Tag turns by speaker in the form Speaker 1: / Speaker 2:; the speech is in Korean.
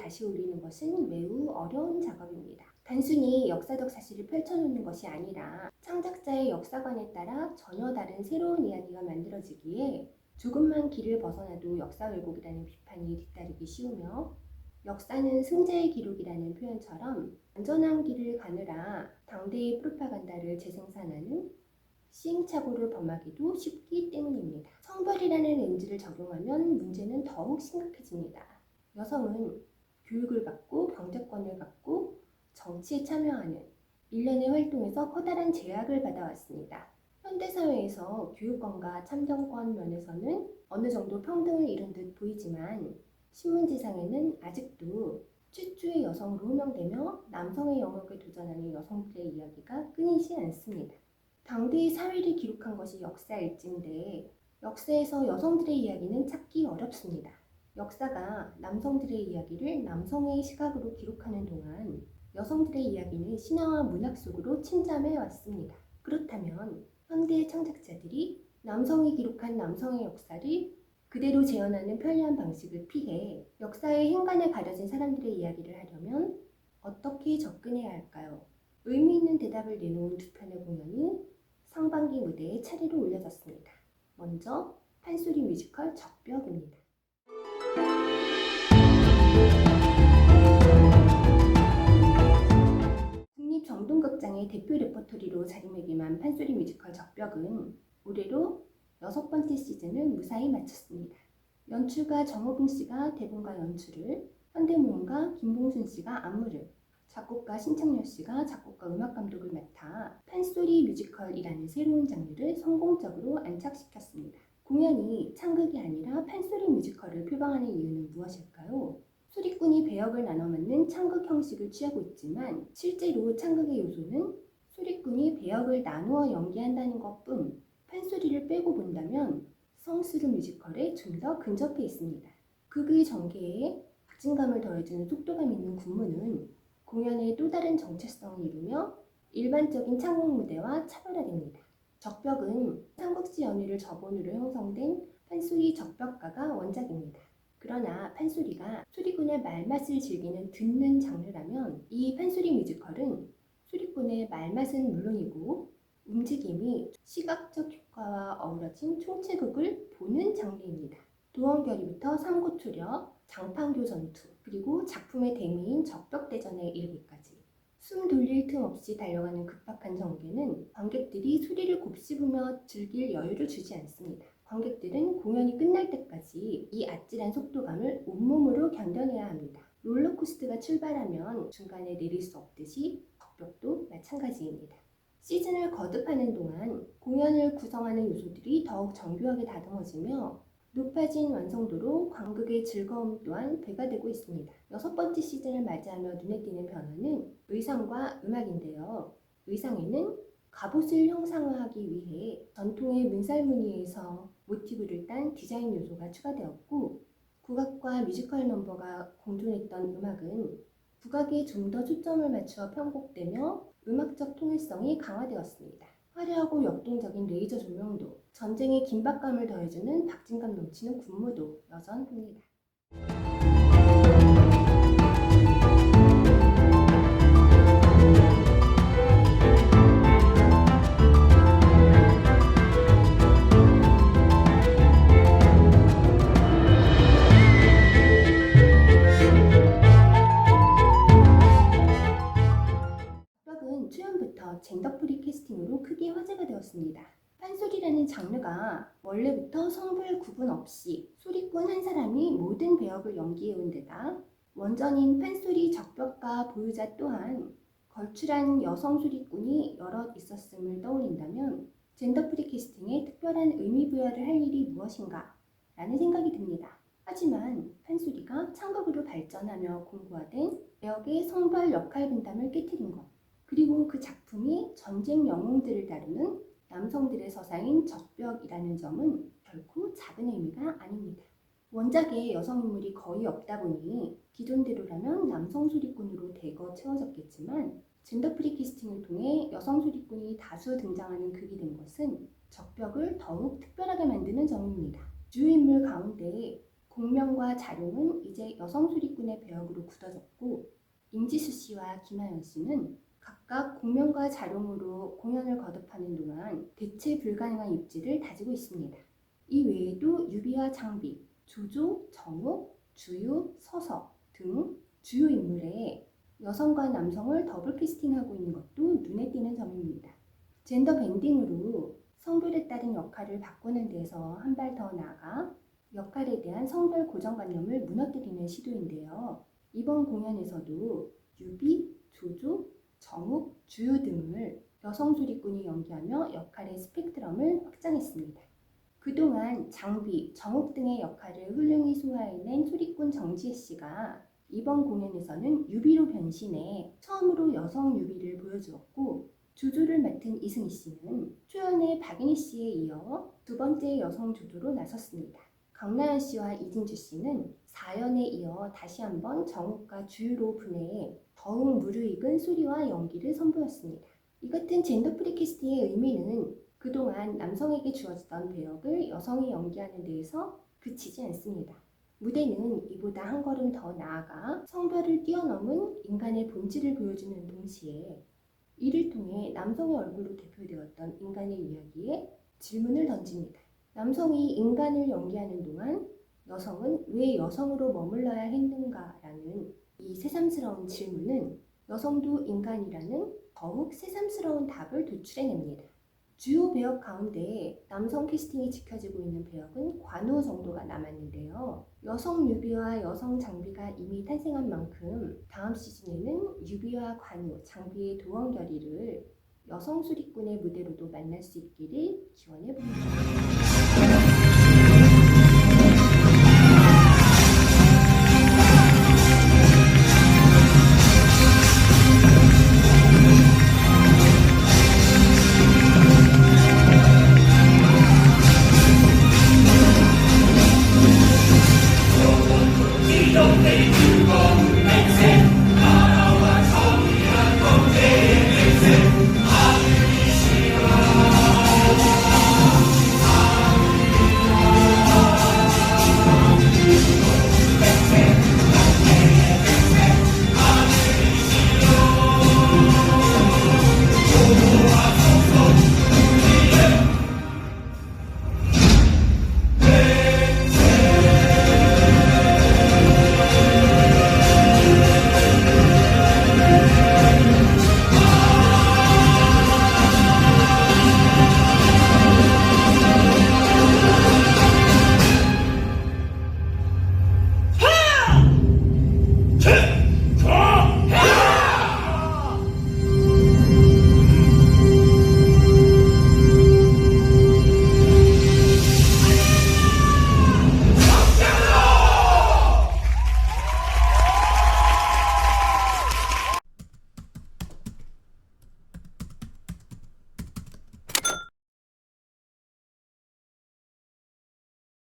Speaker 1: 다시 올리는 것은 매우 어려운 작업입니다. 단순히 역사적 사실을 펼쳐놓는 것이 아니라 창작자의 역사관에 따라 전혀 다른 새로운 이야기가 만들어지기에 조금만 길을 벗어나도 역사 왜곡이라는 비판이 뒤따르기 쉬우며, 역사는 승자의 기록이라는 표현처럼 안전한 길을 가느라 당대의 프로파간다를 재생산하는 시행착오를 범하기도 쉽기 때문입니다. 성별이라는 렌즈를 적용하면 문제는 더욱 심각해집니다. 여성은 교육을 받고 경제권을 갖고 정치에 참여하는 일련의 활동에서 커다란 제약을 받아왔습니다. 현대사회에서 교육권과 참정권 면에서는 어느 정도 평등을 이룬 듯 보이지만, 신문지상에는 아직도 최초의 여성으로 호명되며 남성의 영역에 도전하는 여성들의 이야기가 끊이지 않습니다. 당대의 사회를 기록한 것이 역사일진데 역사에서 여성들의 이야기는 찾기 어렵습니다. 역사가 남성들의 이야기를 남성의 시각으로 기록하는 동안 여성들의 이야기는 신화와 문학 속으로 침잠해 왔습니다. 그렇다면 현대의 창작자들이 남성이 기록한 남성의 역사를 그대로 재현하는 편리한 방식을 피해 역사의 행간에 가려진 사람들의 이야기를 하려면 어떻게 접근해야 할까요? 의미 있는 대답을 내놓은 두 편의 공연이 상반기 무대에 차례로 올려졌습니다. 먼저 판소리 뮤지컬 적벽입니다. 국립정동극장의 대표 레퍼토리로 자리매김한 판소리 뮤지컬 적벽은 올해로 6번째 시즌을 무사히 마쳤습니다. 연출가 정호봉 씨가 대본과 연출을, 현대무용가 김봉순 씨가 안무를, 작곡가 신창렬 씨가 작곡과 음악 감독을 맡아 판소리 뮤지컬이라는 새로운 장르를 성공적으로 안착시켰습니다. 공연이 창극이 아니라 판소리 뮤지컬을 표방하는 이유는 무엇일까요? 소리꾼이 배역을 나눠 맡는 창극 형식을 취하고 있지만 실제로 창극의 요소는 소리꾼이 배역을 나누어 연기한다는 것뿐, 판소리를 빼고 본다면 성스루 뮤지컬에 좀 더 근접해 있습니다. 극의 전개에 박진감을 더해주는 속도감 있는 군무는 공연의 또 다른 정체성을 이루며 일반적인 창극 무대와 차별화됩니다. 적벽은 삼국지 연의를 저본으로 형성된 판소리 적벽가가 원작입니다. 그러나 판소리가 소리꾼의 말맛을 즐기는 듣는 장르라면 이 판소리 뮤지컬은 소리꾼의 말맛은 물론이고 움직임이 시각적 효과와 어우러진 총체극을 보는 장르입니다. 도원결의부터 삼고초려, 장판교 전투, 그리고 작품의 대미인 적벽대전에 이르기까지 숨 돌릴 틈 없이 달려가는 급박한 전개는 관객들이 소리를 곱씹으며 즐길 여유를 주지 않습니다. 관객들은 공연이 끝날 때까지 이 아찔한 속도감을 온몸으로 견뎌내야 합니다. 롤러코스터가 출발하면 중간에 내릴 수 없듯이 적벽도 마찬가지입니다. 시즌을 거듭하는 동안 공연을 구성하는 요소들이 더욱 정교하게 다듬어지며 높아진 완성도로 관객의 즐거움 또한 배가 되고 있습니다. 6번째 시즌을 맞이하며 눈에 띄는 변화는 의상과 음악인데요. 의상에는 갑옷을 형상화하기 위해 전통의 문살무늬에서 모티브를 딴 디자인 요소가 추가되었고, 국악과 뮤지컬 넘버가 공존했던 음악은 국악에 좀 더 초점을 맞추어 편곡되며 음악적 통일성이 강화되었습니다. 화려하고 역동적인 레이저 조명도, 전쟁의 긴박감을 더해주는 박진감 넘치는 군무도 여전합니다. 적벽은 초연부터 젠더프리 캐스팅으로 크게 화제가 되었습니다. 판소리라는 장르가 원래부터 성별 구분 없이 소리꾼 한 사람이 모든 배역을 연기해온 데다 원전인 판소리 적벽가 보유자 또한 걸출한 여성 소리꾼이 여럿 있었음을 떠올린다면 젠더프리 캐스팅에 특별한 의미 부여를 할 일이 무엇인가 라는 생각이 듭니다. 하지만 판소리가 창극으로 발전하며 공고화된 배역의 성별 역할 분담을 깨트린 것, 그리고 그 작품이 전쟁 영웅들을 다루는 남성들의 서사인 적벽이라는 점은 결코 작은 의미가 아닙니다. 원작에 여성 인물이 거의 없다 보니 기존대로라면 남성 소리꾼으로 대거 채워졌겠지만, 젠더프리 캐스팅을 통해 여성 소리꾼이 다수 등장하는 극이 된 것은 적벽을 더욱 특별하게 만드는 점입니다. 주요 인물 가운데 공명과 자룡은 이제 여성 수리꾼의 배역으로 굳어졌고 임지수 씨와 김하연 씨는 각각 공명과 자룡으로 공연을 거듭하는 동안 대체 불가능한 입지를 다지고 있습니다. 이 외에도 유비와 장비, 조조, 정욱, 주유, 서서 등 주요 인물에 여성과 남성을 더블 캐스팅하고 있는 것도 눈에 띄는 점입니다. 젠더 밴딩으로 성별에 따른 역할을 바꾸는 데서 한 발 더 나아가 역할에 대한 성별 고정관념을 무너뜨리는 시도인데요. 이번 공연에서도 유비, 조조, 정욱, 주유 등을 여성 수리꾼이 연기하며 역할의 스펙트럼을 확장했습니다. 그동안 장비, 정욱 등의 역할을 훌륭히 소화해낸 소리꾼 정지혜 씨가 이번 공연에서는 유비로 변신해 처음으로 여성 유비를 보여주었고 조조를 맡은 이승희 씨는 초연의 박인희 씨에 이어 두 번째 여성 조조로 나섰습니다. 강나연 씨와 이진주 씨는 4연에 이어 다시 한번 정욱과 주유로 분해해 더욱 무르익은 소리와 연기를 선보였습니다. 이 같은 젠더 프리 캐스팅의 의미는 그동안 남성에게 주어지던 배역을 여성이 연기하는 데에서 그치지 않습니다. 무대는 이보다 한 걸음 더 나아가 성별을 뛰어넘은 인간의 본질을 보여주는 동시에 이를 통해 남성의 얼굴로 대표되었던 인간의 이야기에 질문을 던집니다. 남성이 인간을 연기하는 동안 여성은 왜 여성으로 머물러야 했는가라는 이 새삼스러운 질문은 여성도 인간이라는 더욱 새삼스러운 답을 도출해냅니다. 주요 배역 가운데 남성 캐스팅이 지켜지고 있는 배역은 관우 정도가 남았는데요. 여성 유비와 여성 장비가 이미 탄생한 만큼 다음 시즌에는 유비와 관우, 장비의 도원 결의를 여성 수리꾼의 무대로도 만날 수 있기를 기원해 봅니다.